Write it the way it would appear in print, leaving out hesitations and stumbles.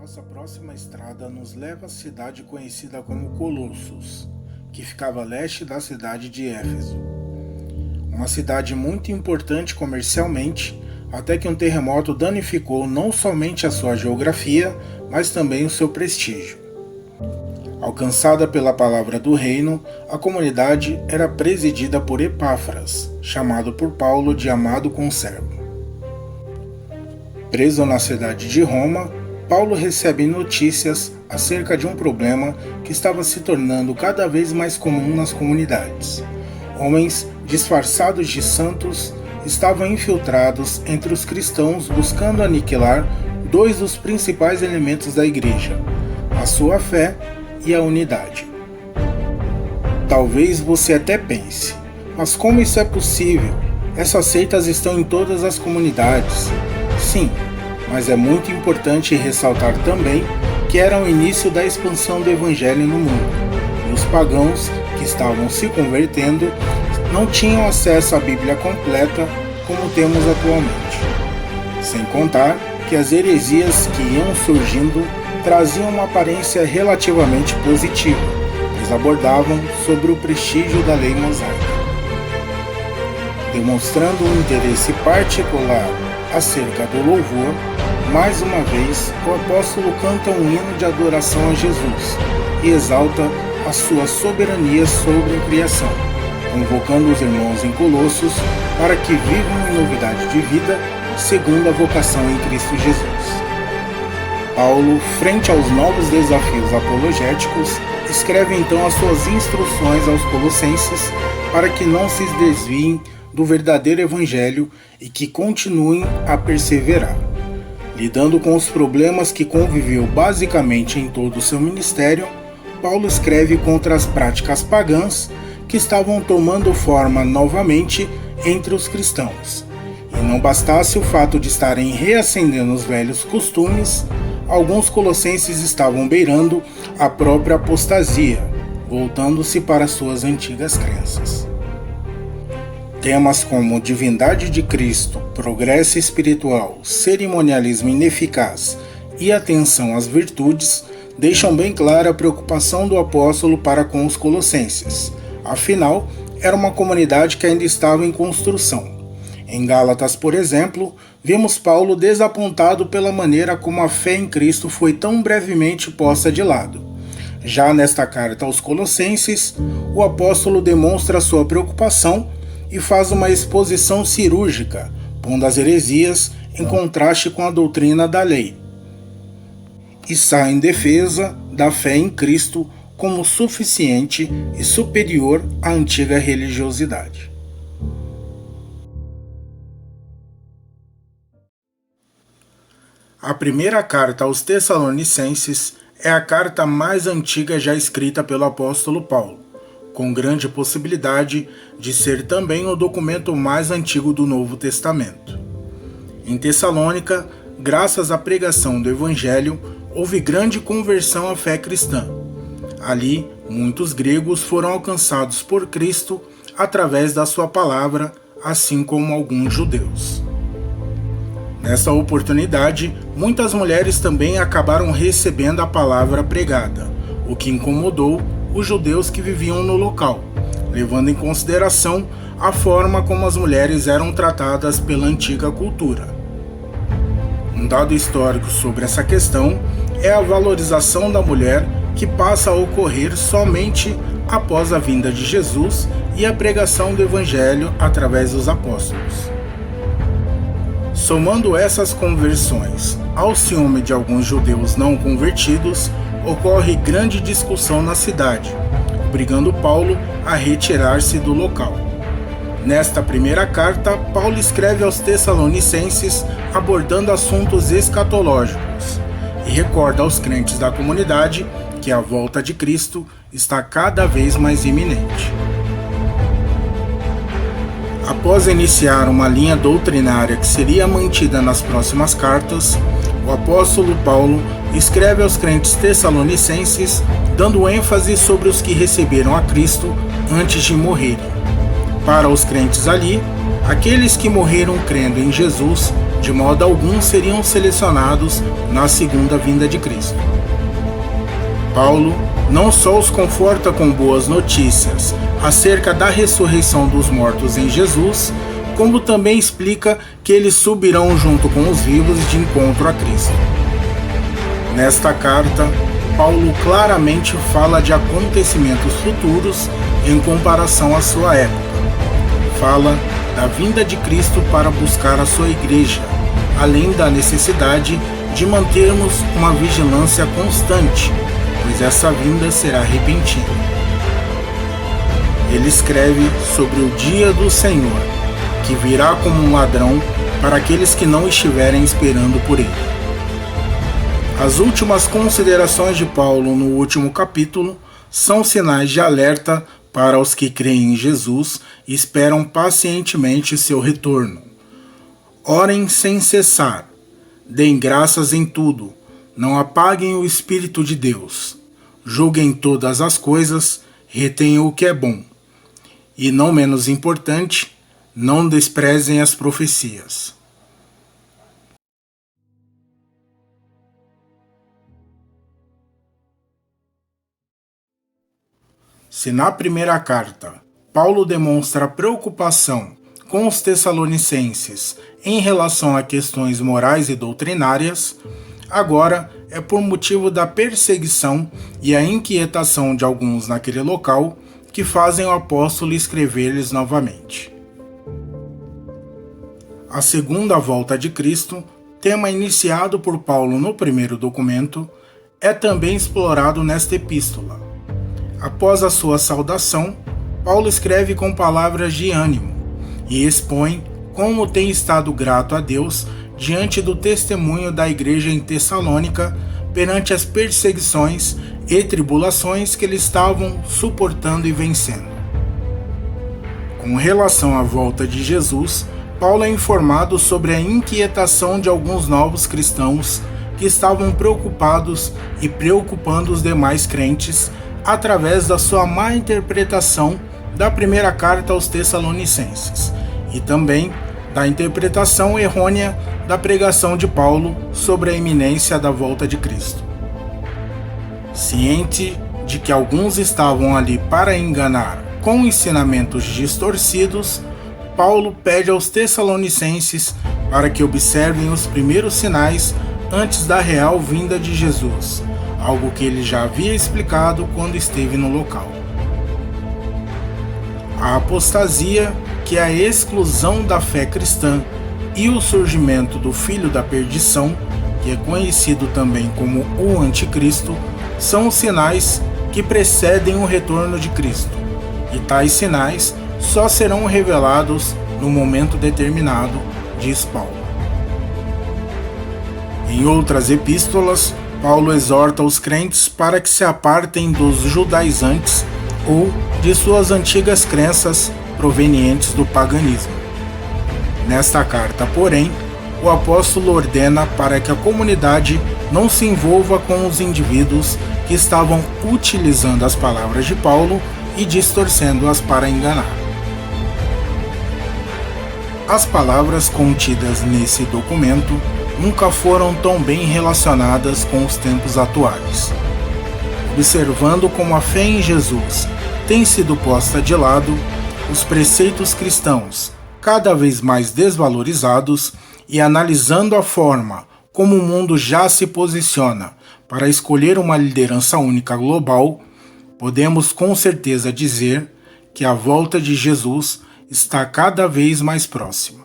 Nossa próxima estrada nos leva à cidade conhecida como Colossos, que ficava a leste da cidade de Éfeso. Uma cidade muito importante comercialmente, até que um terremoto danificou não somente a sua geografia, mas também o seu prestígio. Alcançada pela palavra do reino, a comunidade era presidida por Epáfras, chamado por Paulo de amado conservo. Preso na cidade de Roma, Paulo recebe notícias acerca de um problema que estava se tornando cada vez mais comum nas comunidades. Homens disfarçados de santos estavam infiltrados entre os cristãos buscando aniquilar dois dos principais elementos da igreja, a sua fé e a unidade. Talvez você até pense, mas como isso é possível? Essas seitas estão em todas as comunidades. Sim, mas é muito importante ressaltar também que era o início da expansão do evangelho no mundo, e os pagãos que estavam se convertendo não tinham acesso à Bíblia completa como temos atualmente. Sem contar que as heresias que iam surgindo traziam uma aparência relativamente positiva, pois abordavam sobre o prestígio da lei mosaica. Demonstrando um interesse particular acerca do louvor, mais uma vez o apóstolo canta um hino de adoração a Jesus e exalta a sua soberania sobre a criação, convocando os irmãos em Colossos para que vivam em novidade de vida segundo a vocação em Cristo Jesus. Paulo, frente aos novos desafios apologéticos, escreve então as suas instruções aos colossenses para que não se desviem do verdadeiro evangelho e que continuem a perseverar. Lidando com os problemas que conviveu basicamente em todo o seu ministério, Paulo escreve contra as práticas pagãs que estavam tomando forma novamente entre os cristãos. E não bastasse o fato de estarem reacendendo os velhos costumes, alguns colossenses estavam beirando a própria apostasia, voltando-se para suas antigas crenças. Temas como divindade de Cristo, progresso espiritual, cerimonialismo ineficaz e atenção às virtudes deixam bem clara a preocupação do apóstolo para com os colossenses. Afinal, era uma comunidade que ainda estava em construção. Em Gálatas, por exemplo, vemos Paulo desapontado pela maneira como a fé em Cristo foi tão brevemente posta de lado. Já nesta carta aos Colossenses, o apóstolo demonstra sua preocupação e faz uma exposição cirúrgica, pondo as heresias em contraste com a doutrina da lei, e sai em defesa da fé em Cristo como suficiente e superior à antiga religiosidade. A primeira carta aos Tessalonicenses é a carta mais antiga já escrita pelo apóstolo Paulo, com grande possibilidade de ser também o documento mais antigo do Novo Testamento. Em Tessalônica, graças à pregação do Evangelho, houve grande conversão à fé cristã. Ali, muitos gregos foram alcançados por Cristo através da sua palavra, assim como alguns judeus. Nessa oportunidade, muitas mulheres também acabaram recebendo a palavra pregada, o que incomodou os judeus que viviam no local, levando em consideração a forma como as mulheres eram tratadas pela antiga cultura. Um dado histórico sobre essa questão é a valorização da mulher, que passa a ocorrer somente após a vinda de Jesus e a pregação do Evangelho através dos apóstolos. Somando essas conversões ao ciúme de alguns judeus não convertidos, ocorre grande discussão na cidade, obrigando Paulo a retirar-se do local. Nesta primeira carta, Paulo escreve aos Tessalonicenses abordando assuntos escatológicos e recorda aos crentes da comunidade que a volta de Cristo está cada vez mais iminente. Após iniciar uma linha doutrinária que seria mantida nas próximas cartas, o apóstolo Paulo escreve aos crentes tessalonicenses, dando ênfase sobre os que receberam a Cristo antes de morrerem. Para os crentes ali, aqueles que morreram crendo em Jesus de modo algum seriam selecionados na segunda vinda de Cristo. Paulo não só os conforta com boas notícias acerca da ressurreição dos mortos em Jesus, como também explica que eles subirão junto com os vivos de encontro a Cristo. Nesta carta, Paulo claramente fala de acontecimentos futuros em comparação à sua época. Fala da vinda de Cristo para buscar a sua igreja, além da necessidade de mantermos uma vigilância constante, pois essa vinda será repentina. Ele escreve sobre o dia do Senhor, que virá como um ladrão para aqueles que não estiverem esperando por ele. As últimas considerações de Paulo no último capítulo são sinais de alerta para os que creem em Jesus e esperam pacientemente seu retorno. Orem sem cessar, deem graças em tudo, não apaguem o Espírito de Deus, julguem todas as coisas, retenham o que é bom. E não menos importante, não desprezem as profecias. Se na primeira carta, Paulo demonstra preocupação com os tessalonicenses em relação a questões morais e doutrinárias, agora é por motivo da perseguição e a inquietação de alguns naquele local que fazem o apóstolo escrever-lhes novamente. A segunda volta de Cristo, tema iniciado por Paulo no primeiro documento, é também explorado nesta epístola. Após a sua saudação, Paulo escreve com palavras de ânimo e expõe como tem estado grato a Deus diante do testemunho da igreja em Tessalônica perante as perseguições e tribulações que eles estavam suportando e vencendo. Com relação à volta de Jesus, Paulo é informado sobre a inquietação de alguns novos cristãos que estavam preocupados e preocupando os demais crentes através da sua má interpretação da primeira carta aos Tessalonicenses e também da interpretação errônea da pregação de Paulo sobre a iminência da volta de Cristo. Ciente de que alguns estavam ali para enganar com ensinamentos distorcidos, Paulo pede aos Tessalonicenses para que observem os primeiros sinais antes da real vinda de Jesus, algo que ele já havia explicado quando esteve no local. A apostasia, que é a exclusão da fé cristã, e o surgimento do filho da perdição, que é conhecido também como o Anticristo, são os sinais que precedem o retorno de Cristo, e tais sinais só serão revelados no momento determinado, diz Paulo. Em outras epístolas, Paulo exorta os crentes para que se apartem dos judaizantes ou de suas antigas crenças provenientes do paganismo. Nesta carta, porém, o apóstolo ordena para que a comunidade não se envolva com os indivíduos que estavam utilizando as palavras de Paulo e distorcendo-as para enganar. As palavras contidas nesse documento nunca foram tão bem relacionadas com os tempos atuais. Observando como a fé em Jesus tem sido posta de lado, os preceitos cristãos cada vez mais desvalorizados e analisando a forma como o mundo já se posiciona para escolher uma liderança única global, podemos com certeza dizer que a volta de Jesus está cada vez mais próxima.